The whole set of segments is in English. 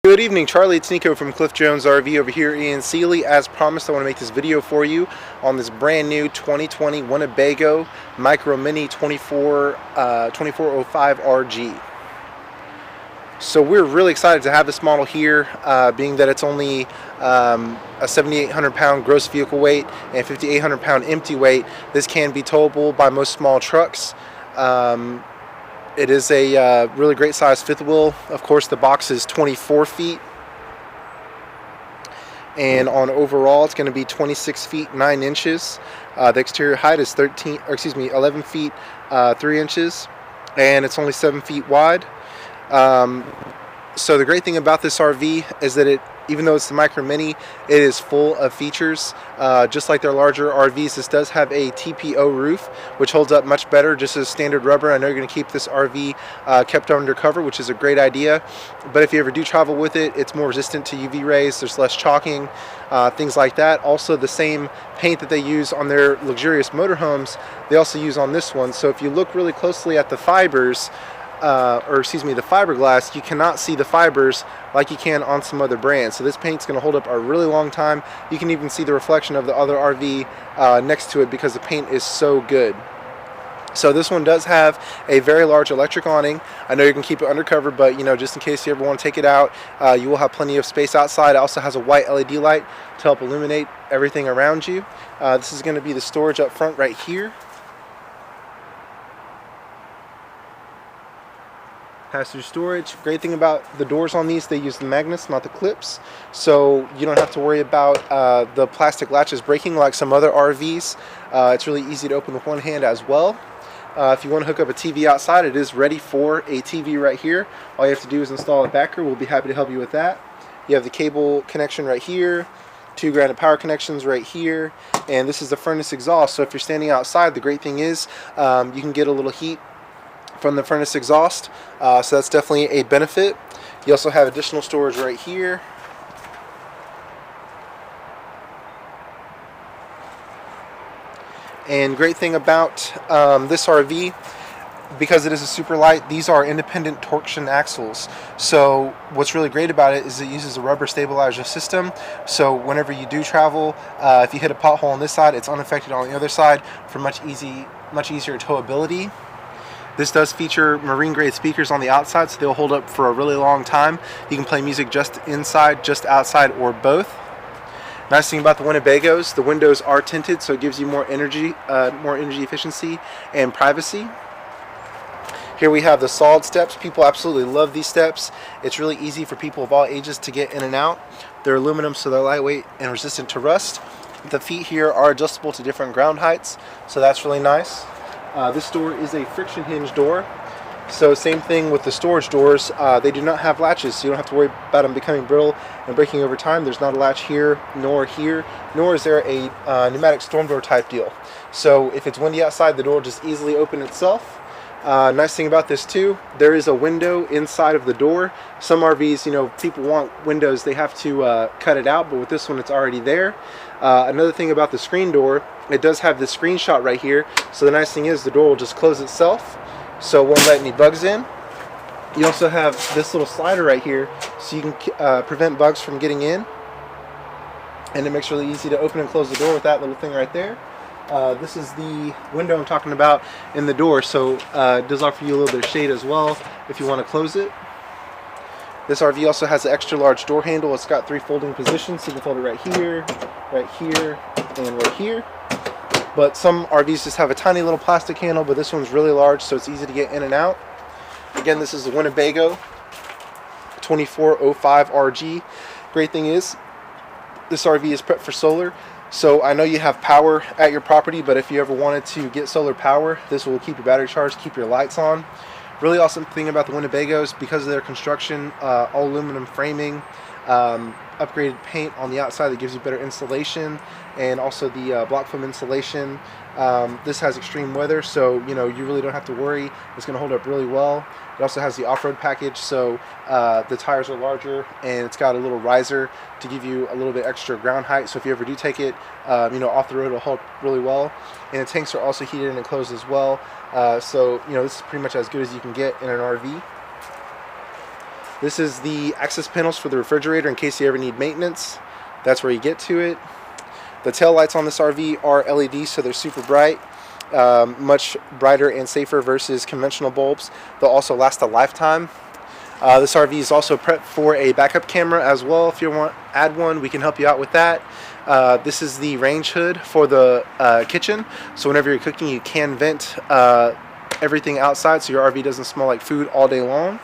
Good evening, Charlie. It's Nico from Cliff Jones RV over here in Sealy. As promised, I want to make this video for you on this brand new 2020 Winnebago Micro Mini 2405 RG. So we're really excited to have this model here, being that it's only a 7,800 pound gross vehicle weight and 5,800 pound empty weight. This can be towable by most small trucks. It is a really great size fifth wheel. Of course, the box is 24 feet. And on overall, it's going to be 26 feet 9 inches. The exterior height is 11 feet 3 inches. And it's only 7 feet wide. So the great thing about this RV is that even though it's the Micro Mini, it is full of features. Just like their larger RVs, this does have a TPO roof, which holds up much better just as standard rubber. I know you're going to keep this RV kept under cover, which is a great idea. But if you ever do travel with it, it's more resistant to UV rays. There's less chalking, things like that. Also, the same paint that they use on their luxurious motorhomes, they also use on this one. So if you look really closely at the fibers, the fiberglass, you cannot see the fibers like you can on some other brands. So this paint's going to hold up a really long time. You can even see the reflection of the other RV next to it because the paint is so good. So this one does have a very large electric awning. I know you can keep it undercover, but just in case you ever want to take it out, you will have plenty of space outside. It also has a white LED light to help illuminate everything around you. This is going to be the storage up front right here. Pass-through storage. Great thing about the doors on these, they use the magnets, not the clips, so you don't have to worry about the plastic latches breaking like some other RVs. It's really easy to open with one hand as well. If you want to hook up a TV outside, it is ready for a TV right here. All you have to do is install a backer. We'll be happy to help you with that. You have the cable connection right here, 2 grounded power connections right here, and this is the furnace exhaust. So if you're standing outside, the great thing is you can get a little heat from the furnace exhaust, so that's definitely a benefit. You also have additional storage right here. And great thing about this RV, because it is a super light, these are independent torsion axles. So what's really great about it is it uses a rubber stabilizer system. So whenever you do travel, if you hit a pothole on this side, it's unaffected on the other side for much easier towability. This does feature marine grade speakers on the outside, so they'll hold up for a really long time. You can play music just inside, just outside, or both. Nice thing about the Winnebagos, the windows are tinted, so it gives you more energy efficiency and privacy. Here we have the solid steps. People absolutely love these steps. It's really easy for people of all ages to get in and out. They're aluminum, so they're lightweight and resistant to rust. The feet here are adjustable to different ground heights, so that's really nice. This door is a friction hinge door, so same thing with the storage doors. They do not have latches, so you don't have to worry about them becoming brittle and breaking over time. There's not a latch here, nor is there a pneumatic storm door type deal. So if it's windy outside, the door will just easily open itself. Nice thing about this too, there is a window inside of the door. Some RVs, people want windows, they have to cut it out, but with this one it's already there. Another thing about the screen door, it does have this screenshot right here, so the nice thing is the door will just close itself, so it won't let any bugs in. You also have this little slider right here, so you can prevent bugs from getting in, and it makes it really easy to open and close the door with that little thing right there. This is the window I'm talking about in the door, so it does offer you a little bit of shade as well if you want to close it. This RV also has an extra large door handle. It's got 3 folding positions, so you can fold it right here, and right here. But some RVs just have a tiny little plastic handle, but this one's really large, so it's easy to get in and out. Again, this is the Winnebago 2405 RG. Great thing is, this RV is prepped for solar. So I know you have power at your property, but if you ever wanted to get solar power, this will keep your battery charged, keep your lights on. Really awesome thing about the Winnebagos, because of their construction, all aluminum framing, upgraded paint on the outside that gives you better insulation, and also the block foam insulation. This has extreme weather, so you really don't have to worry. It's going to hold up really well. It also has the off-road package, so the tires are larger, and it's got a little riser to give you a little bit extra ground height. So if you ever do take it, off the road, it'll hold really well. And the tanks are also heated and enclosed as well. So this is pretty much as good as you can get in an RV. This is the access panels for the refrigerator in case you ever need maintenance. That's where you get to it. The tail lights on this RV are LED, so they're super bright. Much brighter and safer versus conventional bulbs. They'll also last a lifetime. This RV is also prepped for a backup camera as well. If you want to add one, we can help you out with that. This is the range hood for the kitchen, so whenever you're cooking you can vent everything outside so your RV doesn't smell like food all day long.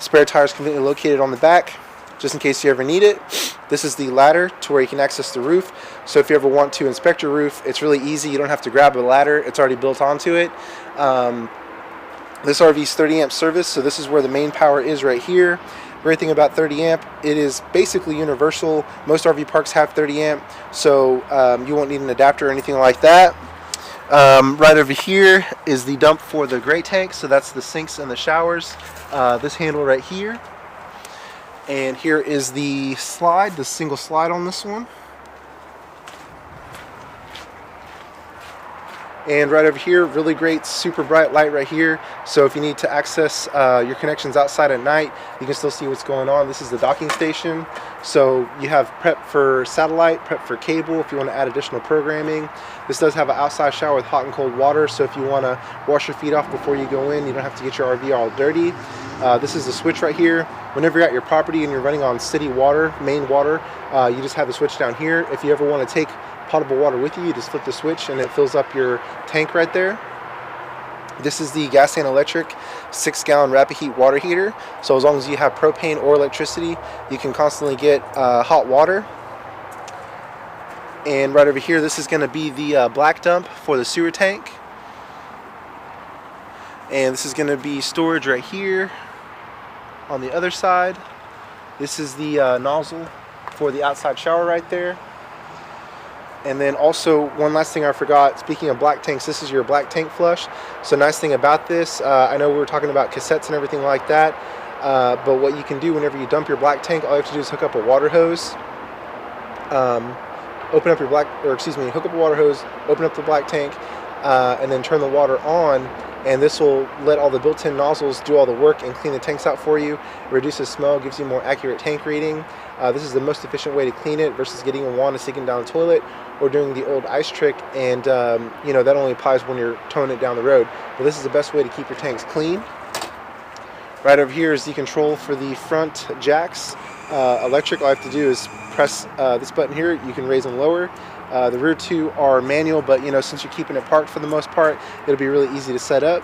Spare tire is conveniently located on the back just in case you ever need it. This is the ladder to where you can access the roof, so if you ever want to inspect your roof, it's really easy. You don't have to grab a ladder, it's already built onto it. This RV's 30 amp service, so this is where the main power is right here. Great thing about 30 amp, it is basically universal. Most RV parks have 30 amp, so you won't need an adapter or anything like that. Right over here is the dump for the gray tank, so that's the sinks and the showers. This handle right here. And here is the slide, the single slide on this one. And right over here, really great, super bright light right here. So if you need to access your connections outside at night, you can still see what's going on. This is the docking station. So you have prep for satellite, prep for cable if you want to add additional programming. This does have an outside shower with hot and cold water. So if you want to wash your feet off before you go in, you don't have to get your RV all dirty. This is the switch right here. Whenever you're at your property and you're running on city water, main water, you just have the switch down here. If you ever want to take potable water with you, you just flip the switch and it fills up your tank right there. This is the gas and electric 6-gallon rapid heat water heater. So as long as you have propane or electricity, you can constantly get hot water. And right over here, this is going to be the black dump for the sewer tank. And this is going to be storage right here on the other side. This is the nozzle for the outside shower right there. And then also, one last thing I forgot, speaking of black tanks, this is your black tank flush. So nice thing about this, I know we were talking about cassettes and everything like that, but what you can do whenever you dump your black tank, all you have to do is hook up a water hose, hook up a water hose, open up the black tank, and then turn the water on, and this will let all the built-in nozzles do all the work and clean the tanks out for you. It reduces smell, gives you more accurate tank reading. This is the most efficient way to clean it versus getting a wand and sticking down the toilet or doing the old ice trick, and you know, that only applies when you're towing it down the road. But this is the best way to keep your tanks clean. Right over here is the control for the front jacks. Electric, all I have to do is press this button here. You can raise and lower. The rear two are manual, but you know, since you're keeping it parked for the most part, it'll be really easy to set up.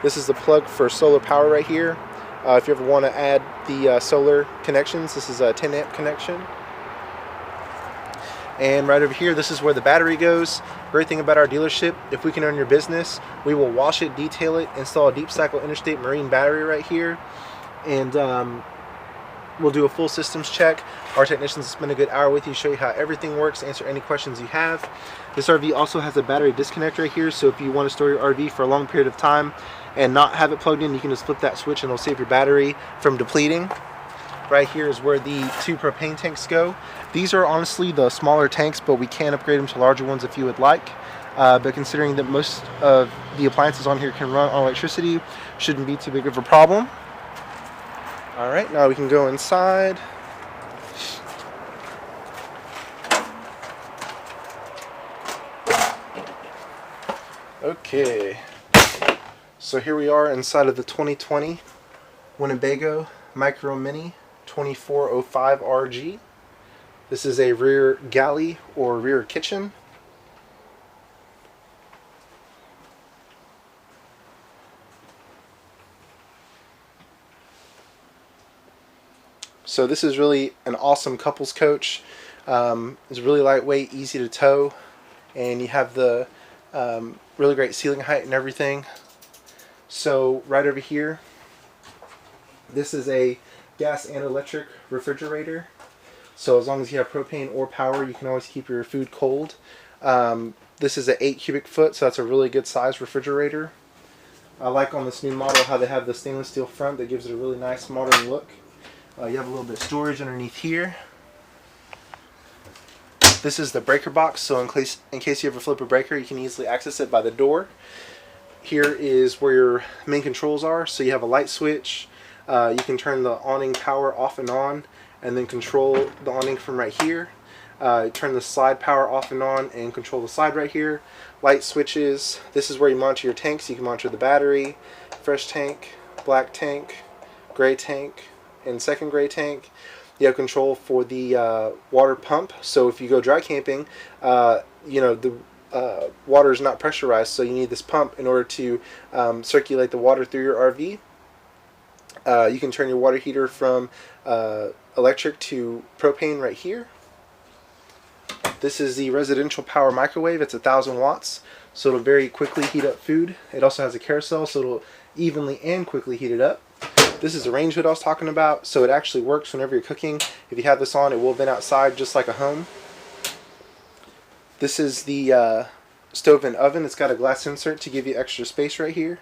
This is the plug for solar power right here. If you ever want to add the solar connections, this is a 10 amp connection. And right over here, this is where the battery goes. Great thing about our dealership, if we can earn your business, we will wash it, detail it, install a deep cycle interstate marine battery right here, and we'll do a full systems check. Our technicians will spend a good hour with you, show you how everything works, answer any questions you have. This RV also has a battery disconnect right here, so if you want to store your RV for a long period of time and not have it plugged in, you can just flip that switch and it'll save your battery from depleting. Right here is where the 2 propane tanks go. These are honestly the smaller tanks, but we can upgrade them to larger ones if you would like. But considering that most of the appliances on here can run on electricity, shouldn't be too big of a problem. Alright, now we can go inside. Okay, so here we are inside of the 2020 Winnebago Micro Mini 2405 RG. This is a rear galley or rear kitchen. So this is really an awesome couples coach. It's really lightweight, easy to tow, and you have the really great ceiling height and everything. So right over here, this is a gas and electric refrigerator. So as long as you have propane or power, you can always keep your food cold. This is an 8 cubic foot, so that's a really good size refrigerator. I like on this new model how they have the stainless steel front that gives it a really nice modern look. You have a little bit of storage underneath here. This is the breaker box, so in case you ever flip a breaker, you can easily access it by the door. Here is where your main controls are. So you have a light switch, You can turn the awning power off and on, and then control the awning from right here. Turn the slide power off and on and control the slide right here. Light switches. This is where you monitor your tanks. You can monitor the battery, fresh tank, black tank, gray tank, and second gray tank. You have control for the water pump. So if you go dry camping, the water is not pressurized, so you need this pump in order to circulate the water through your RV. You can turn your water heater from electric to propane right here. This is the residential power microwave. It's 1,000 watts, so it'll very quickly heat up food. It also has a carousel, so it'll evenly and quickly heat it up. This is the range hood I was talking about, so it actually works whenever you're cooking. If you have this on, it will vent outside just like a home. This is the stove and oven. It's got a glass insert to give you extra space right here.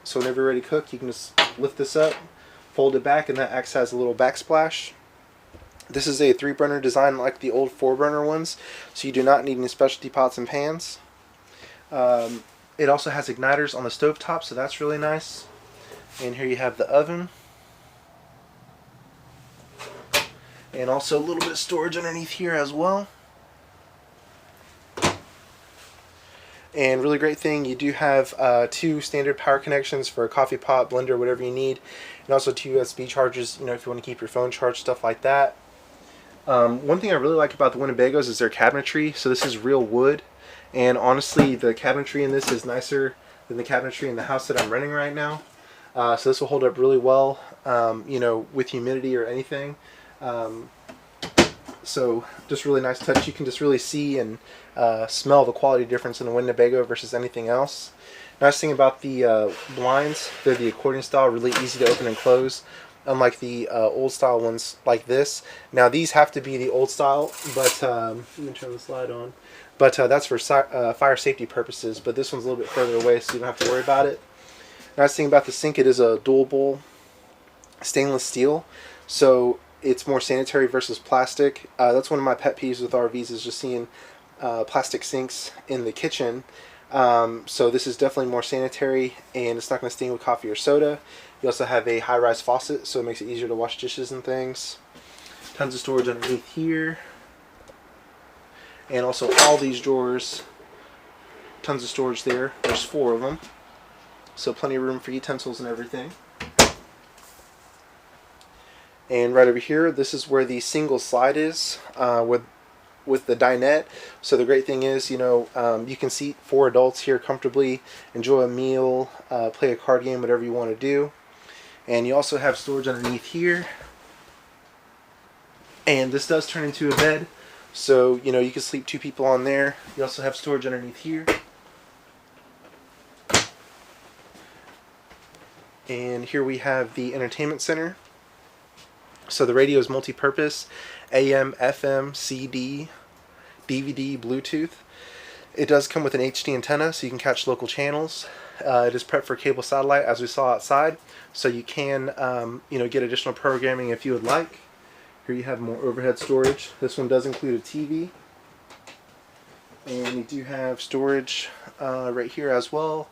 So whenever you're ready to cook, you can just lift this up, fold it back, and that acts as a little backsplash. This is a 3-burner design like the old 4-burner ones, so you do not need any specialty pots and pans. It also has igniters on the stove top, so that's really nice. And here you have the oven. And also a little bit of storage underneath here as well. And really great thing, you do have 2 standard power connections for a coffee pot, blender, whatever you need. And also 2 USB chargers, if you want to keep your phone charged, stuff like that. One thing I really like about the Winnebagos is their cabinetry. So this is real wood, and honestly the cabinetry in this is nicer than the cabinetry in the house that I'm renting right now. So this will hold up really well, with humidity or anything. So just really nice touch. You can just really see and smell the quality difference in the Winnebago versus anything else. Nice thing about the blinds, they're the accordion style, really easy to open and close. Unlike the old style ones like this. Now these have to be the old style, but let me turn the slide on. But that's for fire safety purposes. But this one's a little bit further away, so you don't have to worry about it. Nice thing about the sink, it is a dual bowl stainless steel, so it's more sanitary versus plastic. That's one of my pet peeves with RVs, is just seeing plastic sinks in the kitchen. So this is definitely more sanitary, and it's not going to sting with coffee or soda. You also have a high-rise faucet, so it makes it easier to wash dishes and things. Tons of storage underneath here. And also all these drawers, tons of storage there. There's 4 of them. So plenty of room for utensils and everything. And right over here, this is where the single slide is with the dinette. So the great thing is, you can seat 4 adults here comfortably, enjoy a meal, play a card game, whatever you want to do. And you also have storage underneath here. And this does turn into a bed, so you can sleep 2 people on there. You also have storage underneath here. And here we have the entertainment center. So the radio is multi-purpose, AM, FM, CD, DVD, Bluetooth. It does come with an HD antenna, so you can catch local channels. It is prepped for cable satellite, as we saw outside, so you can get additional programming if you would like. Here you have more overhead storage. This one does include a TV, and you do have storage right here as well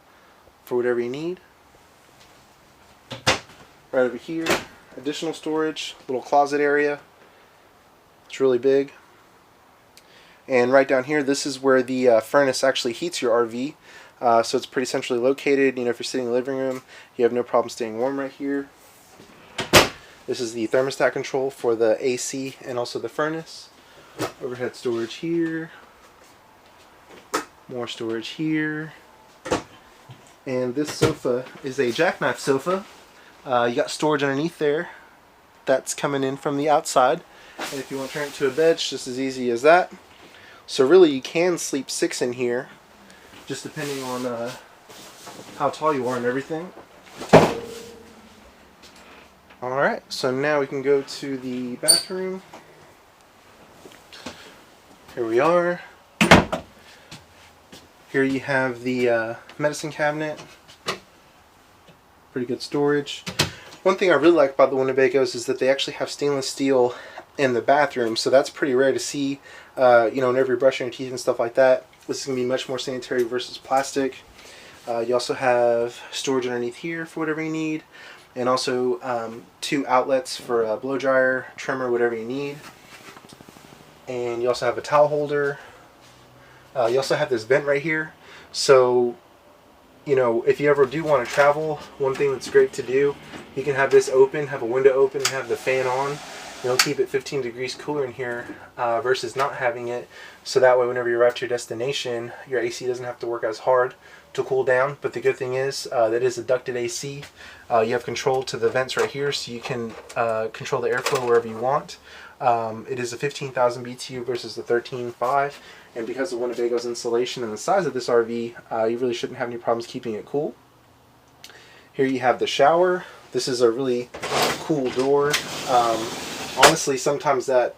for whatever you need. Right over here, additional storage, little closet area. It's really big. And right down here, this is where the furnace actually heats your RV. So it's pretty centrally located. If you're sitting in the living room, you have no problem staying warm right here. This is the thermostat control for the AC and also the furnace. Overhead storage here. More storage here. And this sofa is a jackknife sofa. You got storage underneath there. That's coming in from the outside. And if you want to turn it to a bed, it's just as easy as that. So really, you can sleep 6 in here, just depending on how tall you are and everything. Alright, so now we can go to the bathroom. Here we are. Here you have the medicine cabinet. Pretty good storage. One thing I really like about the Winnebagos is that they actually have stainless steel in the bathroom, so that's pretty rare to see. Whenever you're brushing your teeth and stuff like that, this is going to be much more sanitary versus plastic. You also have storage underneath here for whatever you need. and also 2 outlets for a blow dryer, trimmer, whatever you need. And you also have a towel holder. You also have this vent right here. So, you know, if you ever do want to travel, one thing that's great to do, you can have this open, have a window open, and have the fan on. It'll keep it 15 degrees cooler in here versus not having it. So that way, whenever you arrive to your destination, your AC doesn't have to work as hard to cool down. But the good thing is that is a ducted AC. You have control to the vents right here, so you can control the airflow wherever you want. It is a 15,000 BTU versus the 13.5, and because of Winnebago's insulation and the size of this RV, you really shouldn't have any problems keeping it cool. Here you have the shower. This is a really cool door. Honestly, sometimes that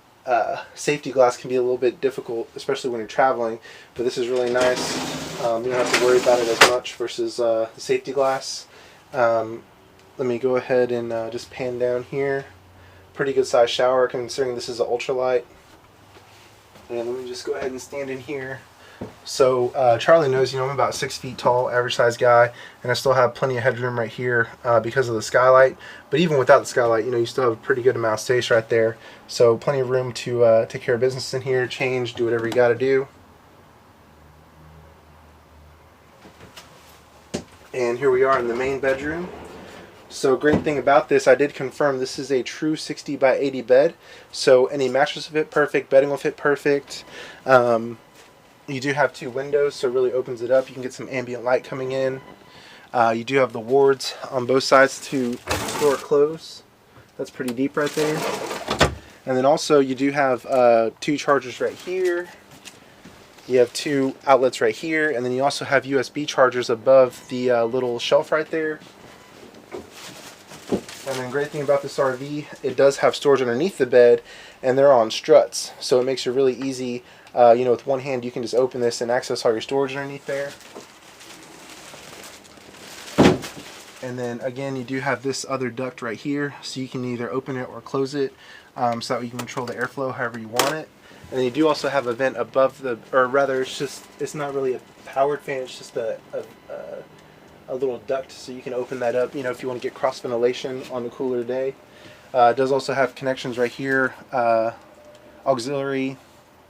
safety glass can be a little bit difficult, especially when you're traveling, but this is really nice. You don't have to worry about it as much versus the safety glass. Let me go ahead and just pan down here. Pretty good size shower considering this is an ultralight. And let me just go ahead and stand in here. So Charlie knows, you know, I'm about 6 feet tall, average size guy, and I still have plenty of headroom right here because of the skylight. But even without the skylight, you know, you still have a pretty good amount of space right there. So plenty of room to take care of business in here, change, do whatever you got to do. And here we are in the main bedroom. So great thing about this, I did confirm this is a true 60 by 80 bed. So any mattress will fit perfect, bedding will fit perfect. You do have 2 windows, so it really opens it up. You can get some ambient light coming in. You do have the wards on both sides to store clothes. That's pretty deep right there. And then also you do have 2 chargers right here. You have 2 outlets right here, and then you also have USB chargers above the little shelf right there. And then great thing about this RV, it does have storage underneath the bed, and they're on struts, so it makes it really easy. You know, with one hand you can just open this and access all your storage underneath there. And then again, you do have this other duct right here, so you can either open it or close it, so that way you can control the airflow however you want it. And then you do also have a vent above the, or rather, it's not really a powered fan, it's just a little duct, so you can open that up, you know, if you want to get cross ventilation on a cooler day. It does also have connections right here, auxiliary,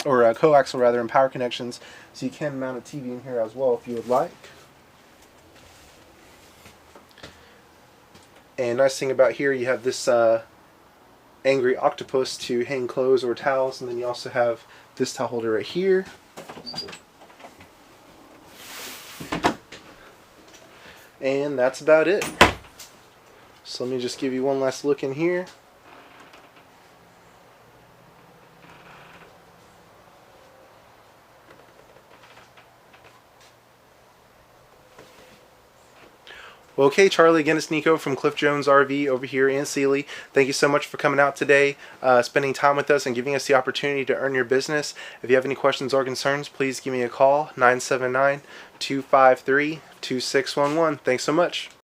or coaxial rather, and power connections, so you can mount a TV in here as well if you would like. And nice thing about here, you have this angry octopus to hang clothes or towels, and then you also have this towel holder right here. And that's about it. So let me just give you one last look in here. Well, okay, Charlie, again, it's Nico from Cliff Jones RV over here in Sealy. Thank you so much for coming out today, spending time with us, and giving us the opportunity to earn your business. If you have any questions or concerns, please give me a call, 979-253-2611. Thanks so much.